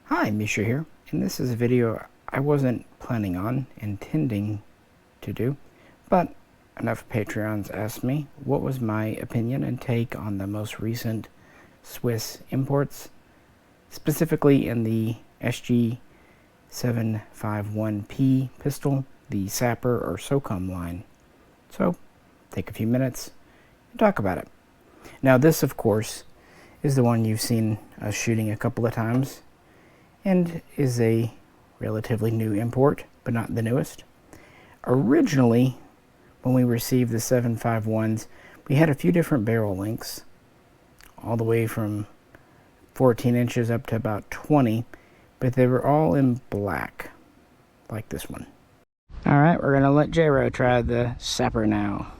Hi, Misha here, and this is a video I wasn't planning on intending to do, but enough Patreons asked me what was my opinion and take on the most recent Swiss imports, specifically in the SG751P pistol, the SAPR or SOCOM line. So, take a few minutes and talk about it. Now this, of course, is the one you've seen us shooting a couple of times, and is a relatively new import, but not the newest. Originally, when we received the 751s, we had a few different barrel lengths, all the way from 14 inches up to about 20, but they were all in black, like this one. Alright, we're gonna let J-Ro try the SAPR now.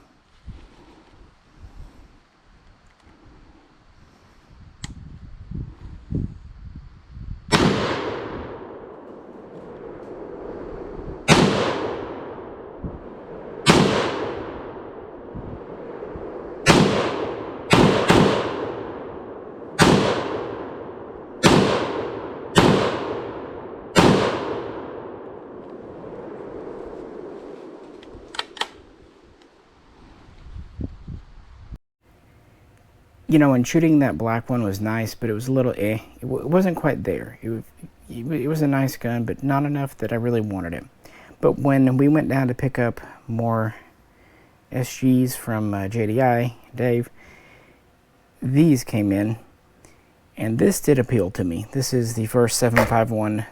You know, and shooting that black one was nice, but it was a little It wasn't quite there. It was a nice gun, but not enough that I really wanted it. But when we went down to pick up more SGs from JDI, Dave, these came in, and this did appeal to me. This is the first 751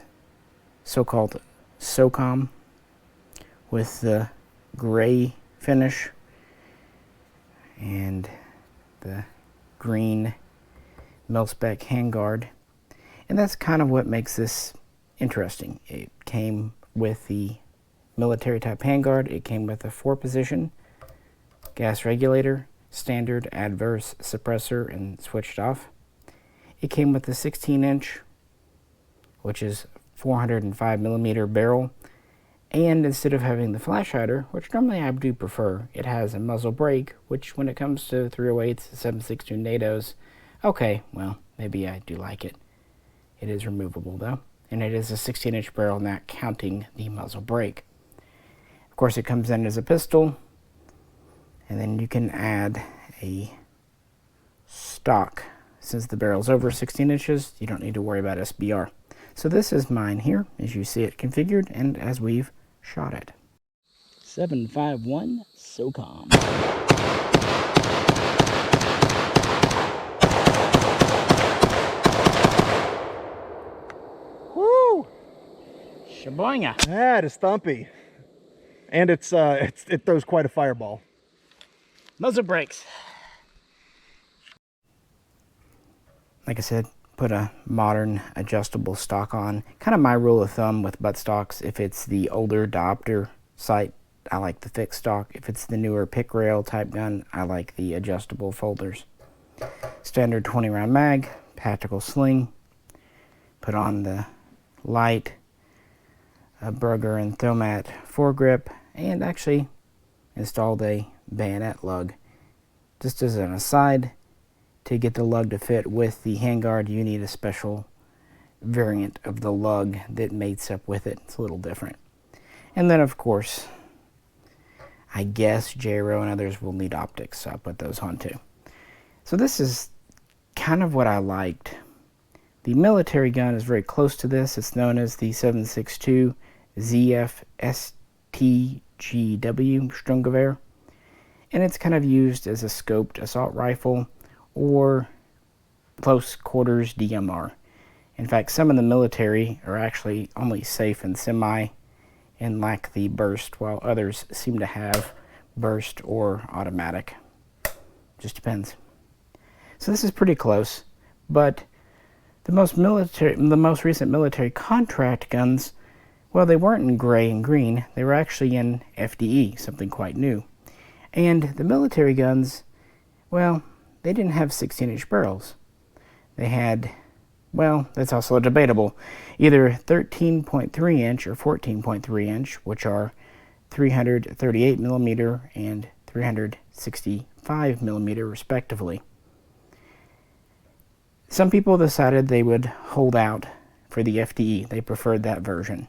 so-called SOCOM with the gray finish and the green mil-spec handguard, and that's kind of what makes this interesting. It came with the military type handguard, it came with a 4-position gas regulator, standard, adverse, suppressor, and switched off. It came with a 16-inch, which is 405mm barrel, and instead of having the flash hider, which normally I do prefer, it has a muzzle brake, which when it comes to 308s, 7.62 NATOs, okay, well, maybe I do like it. It is removable though, and it is a 16-inch barrel, not counting the muzzle brake. Of course, it comes in as a pistol, and then you can add a stock. Since the barrel's over 16 inches, you don't need to worry about SBR. So this is mine here, as you see it configured, and as we've shot it. 751 SOCOM. Woo! Shaboinga. That is thumpy. And it throws quite a fireball. Muzzle brakes. Like I said, put a modern adjustable stock on. Kind of my rule of thumb with butt stocks, if it's the older diopter sight, I like the fixed stock. If it's the newer pick rail type gun, I like the adjustable folders. Standard 20 round mag, tactical sling. Put on the light Burger and Thomat foregrip, and actually installed a bayonet lug. Just as an aside, to get the lug to fit with the handguard, you need a special variant of the lug that mates up with it. It's a little different. And then, of course, I guess J-Ro and others will need optics, so I'll put those on too. So this is kind of what I liked. The military gun is very close to this. It's known as the 7.62 ZF STGW Sturmgewehr, and it's kind of used as a scoped assault rifle or close quarters DMR. In fact, some of the military are actually only safe in semi and lack the burst, while others seem to have burst or automatic. Just depends. So this is pretty close, but the most recent military contract guns, well, they weren't in gray and green. They were actually in FDE, something quite new. And the military guns, well, they didn't have 16-inch barrels. They had, well, that's also debatable, either 13.3 inch or 14.3 inch, which are 338mm and 365mm respectively. Some people decided they would hold out for the FDE. They preferred that version.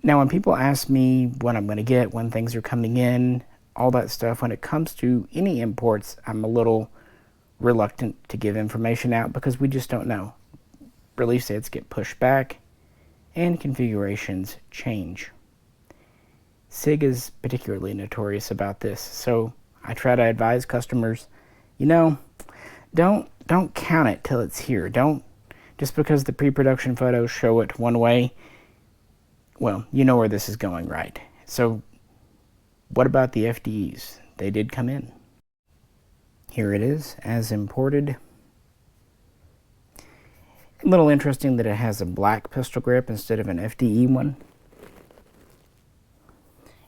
Now, when people ask me what I'm going to get, when things are coming in, all that stuff, when it comes to any imports, I'm a little reluctant to give information out because we just don't know. Release dates get pushed back and configurations change. SIG is particularly notorious about this, so I try to advise customers, don't count it till it's here. Don't, just because the pre-production photos show it one way, well, you know where this is going, right? So what about the FDEs? They did come in. Here it is, as imported. A little interesting that it has a black pistol grip instead of an FDE one.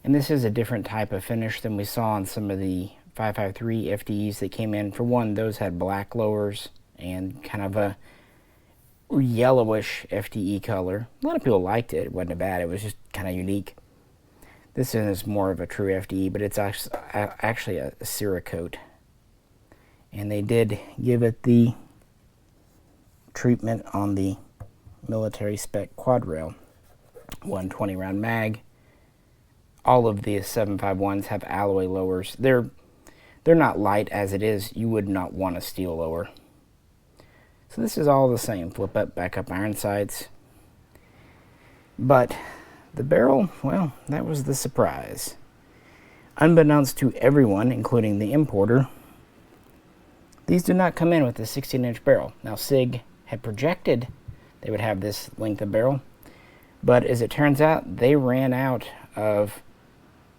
And this is a different type of finish than we saw on some of the 553 FDEs that came in. For one, those had black lowers and kind of a yellowish FDE color. A lot of people liked it. It wasn't bad. It was just kind of unique. This is more of a true FDE, but it's actually a Cerakote. And they did give it the treatment on the military spec quad rail. 120 round mag. All of the 751s have alloy lowers. They're not light as it is. You would not want a steel lower. So this is all the same. Flip up, back up iron sights. But the barrel, well, that was the surprise. Unbeknownst to everyone, including the importer, these do not come in with a 16-inch barrel. Now, SIG had projected they would have this length of barrel, but as it turns out, they ran out of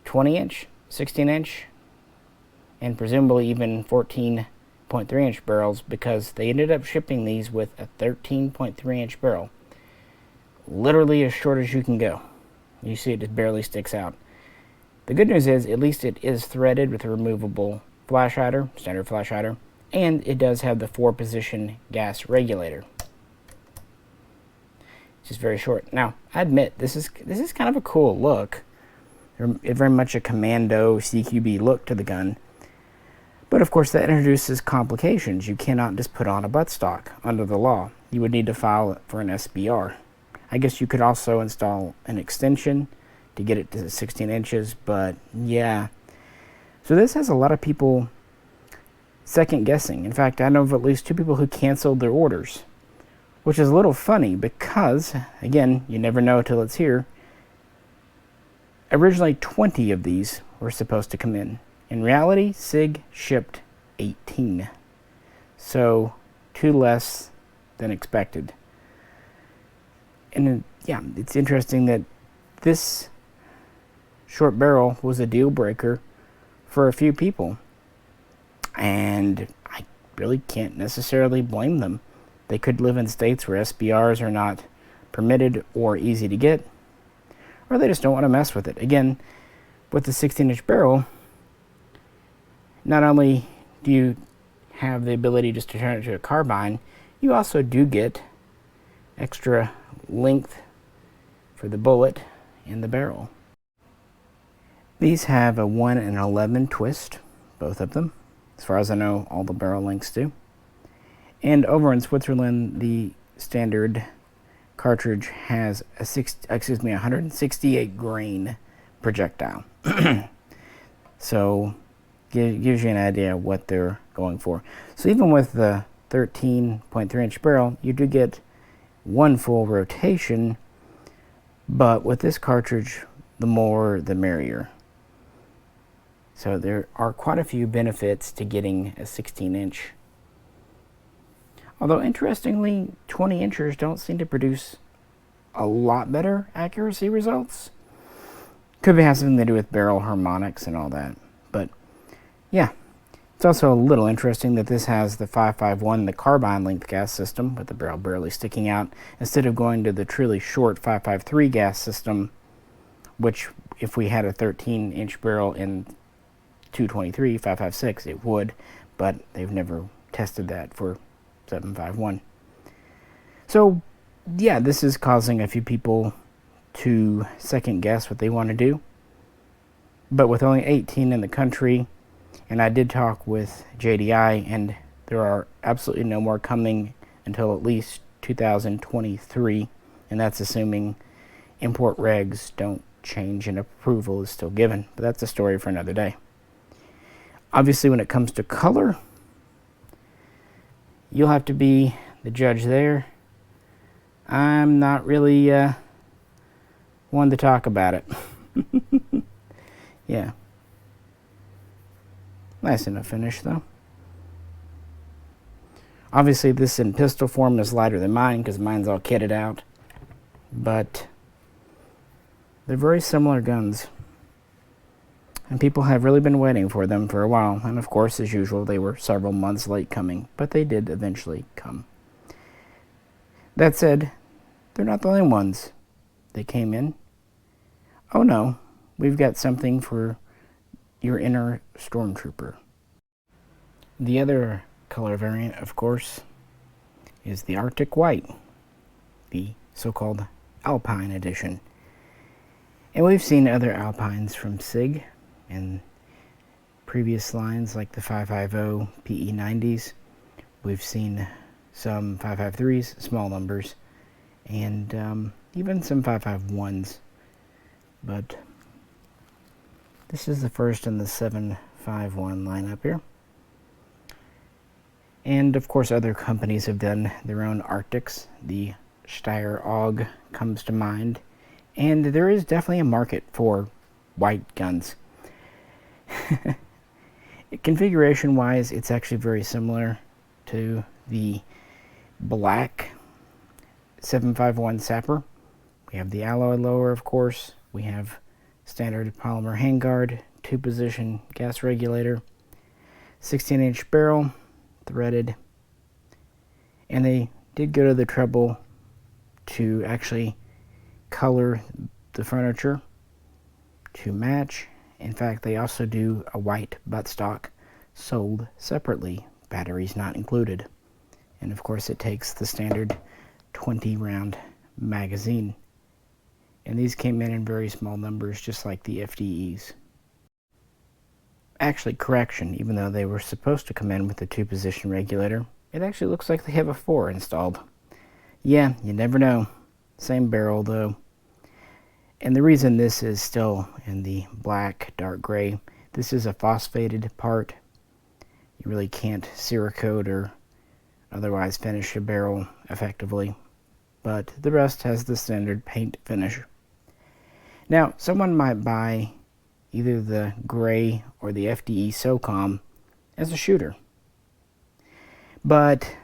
20-inch, 16-inch, and presumably even 14.3-inch barrels because they ended up shipping these with a 13.3-inch barrel. Literally as short as you can go. You see it just barely sticks out. The good news is, at least it is threaded with a removable flash hider, standard flash hider, and it does have the 4-position gas regulator. It's just very short. Now, I admit, this is kind of a cool look. Very much a commando CQB look to the gun. But of course that introduces complications. You cannot just put on a buttstock under the law. You would need to file for an SBR. I guess you could also install an extension to get it to 16 inches, but yeah. So this has a lot of people second guessing. In fact, I know of at least 2 people who canceled their orders, which is a little funny because, again, you never know till it's here. Originally 20 of these were supposed to come in. In reality, SIG shipped 18. So 2 less than expected. And yeah, it's interesting that this short barrel was a deal breaker for a few people. And I really can't necessarily blame them. They could live in states where SBRs are not permitted or easy to get, or they just don't want to mess with it. Again, with the 16-inch barrel, not only do you have the ability just to turn it to a carbine, you also do get extra length for the bullet in the barrel. These have a 1 and 11 twist, both of them. As far as I know, all the barrel lengths do. And over in Switzerland, the standard cartridge has a 168 grain projectile. So gives you an idea of what they're going for. So even with the 13.3-inch barrel, you do get 1 full rotation, but with this cartridge, the more the merrier. So there are quite a few benefits to getting a 16-inch. Although interestingly, 20-inchers don't seem to produce a lot better accuracy results. Could have something to do with barrel harmonics and all that. But yeah, it's also a little interesting that this has the 551, the carbine length gas system, with the barrel barely sticking out, instead of going to the truly short 553 gas system, which if we had a 13-inch barrel in 223, 556, it would, but they've never tested that for 751. So yeah, this is causing a few people to second guess what they want to do. But with only 18 in the country, and I did talk with JDI, and there are absolutely no more coming until at least 2023, and that's assuming import regs don't change and approval is still given. But that's a story for another day. Obviously, when it comes to color, you'll have to be the judge there. I'm not really one to talk about it. Yeah. Nice enough finish, though. Obviously, this in pistol form is lighter than mine because mine's all kitted out. But they're very similar guns. And people have really been waiting for them for a while. And of course, as usual, they were several months late coming. But they did eventually come. That said, they're not the only ones that came in. Oh no, we've got something for your inner stormtrooper. The other color variant, of course, is the Arctic White, the so-called Alpine edition. And we've seen other Alpines from SiG in previous lines like the 550 PE90s. We've seen some 553s, small numbers, and even some 551s. But this is the first in the 751 lineup here. And of course other companies have done their own Arctics. The Steyr AUG comes to mind. And there is definitely a market for white guns. Configuration wise, it's actually very similar to the black 751 SAPR. We have the alloy lower, of course. We have standard polymer handguard, 2-position gas regulator, 16-inch barrel, threaded. And they did go to the trouble to actually color the furniture to match. In fact, they also do a white buttstock sold separately, batteries not included. And of course it takes the standard 20-round magazine. And these came in very small numbers, just like the FDEs. Actually, correction, even though they were supposed to come in with the 2-position regulator, it actually looks like they have a 4 installed. Yeah, you never know. Same barrel though. And the reason this is still in the black, dark gray, this is a phosphated part. You really can't Cerakote or otherwise finish a barrel effectively. But the rest has the standard paint finish. Now, someone might buy either the gray or the FDE SOCOM as a shooter. But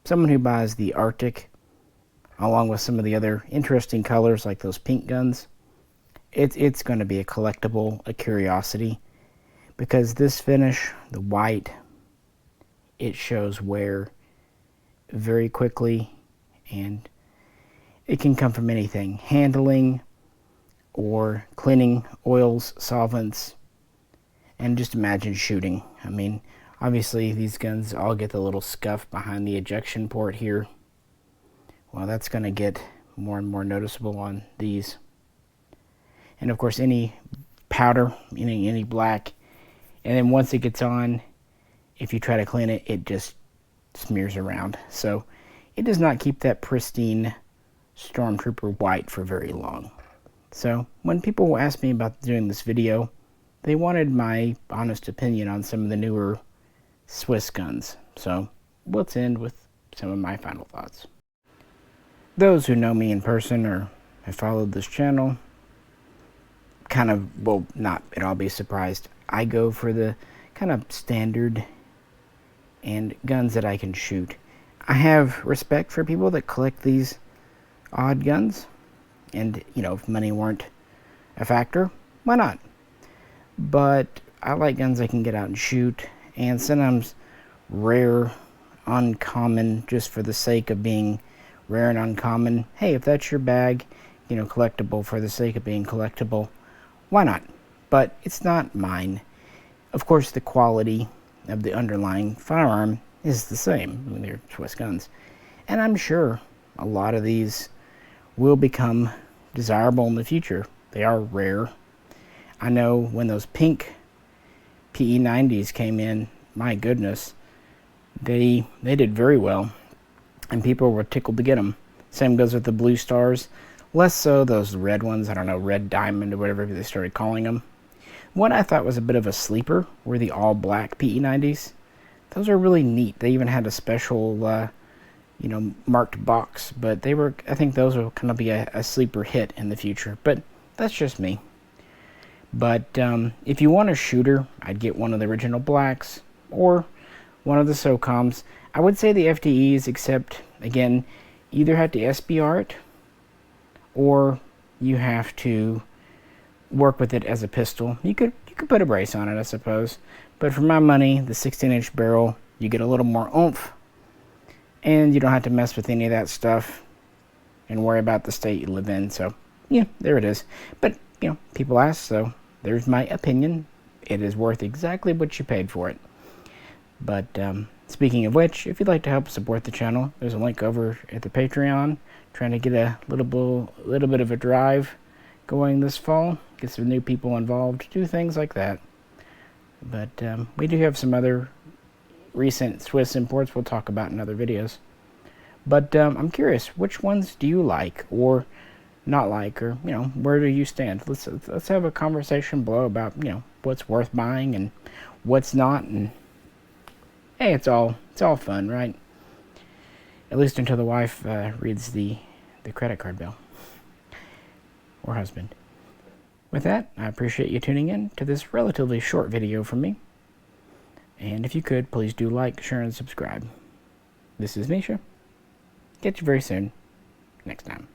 someone who buys the Arctic, along with some of the other interesting colors like those pink guns, it's going to be a collectible, a curiosity, because this finish, the white, it shows wear very quickly, and it can come from anything, handling or cleaning oils, solvents, and just imagine shooting. I mean, obviously these guns all get the little scuff behind the ejection port here. Well, that's going to get more and more noticeable on these. And of course any powder, any black, and then once it gets on, if you try to clean it, it just smears around. So it does not keep that pristine Stormtrooper white for very long. So when people asked me about doing this video, they wanted my honest opinion on some of the newer Swiss guns. So let's end with some of my final thoughts. Those who know me in person or have followed this channel kind of will not at all be surprised. I go for the kind of standard and guns that I can shoot. I have respect for people that collect these odd guns, and if money weren't a factor, why not? But I like guns I can get out and shoot, and sometimes rare, uncommon, just for the sake of being rare and uncommon. Hey, if that's your bag, collectible for the sake of being collectible, why not? But it's not mine. Of course, the quality of the underlying firearm is the same. I mean, they're Swiss guns. And I'm sure a lot of these will become desirable in the future. They are rare. I know when those pink PE90s came in, my goodness, they did very well. and people were tickled to get them. Same goes with the blue stars. Less so those red ones, I don't know, red diamond or whatever they started calling them. One I thought was a bit of a sleeper were the all-black PE90s. Those are really neat. They even had a special, marked box. But they were, I think those will kind of be a sleeper hit in the future. But that's just me. But if you want a shooter, I'd get one of the original blacks or one of the SOCOMs. I would say the FDEs, except, again, either have to SBR it or you have to work with it as a pistol. You could put a brace on it, I suppose. But for my money, the 16-inch barrel, you get a little more oomph, and you don't have to mess with any of that stuff and worry about the state you live in. So, yeah, there it is. But, people ask, so there's my opinion. It is worth exactly what you paid for it. But speaking of which, if you'd like to help support the channel, there's a link over at the Patreon. Trying to get a little bit of a drive going this fall. Get some new people involved. Do things like that. But we do have some other recent Swiss imports we'll talk about in other videos. But I'm curious, which ones do you like or not like, or where do you stand? Let's have a conversation below about what's worth buying and what's not. And hey, it's all fun, right? At least until the wife reads the credit card bill. Or husband. With that, I appreciate you tuning in to this relatively short video from me. And if you could, please do like, share, and subscribe. This is Misha. Catch you very soon. Next time.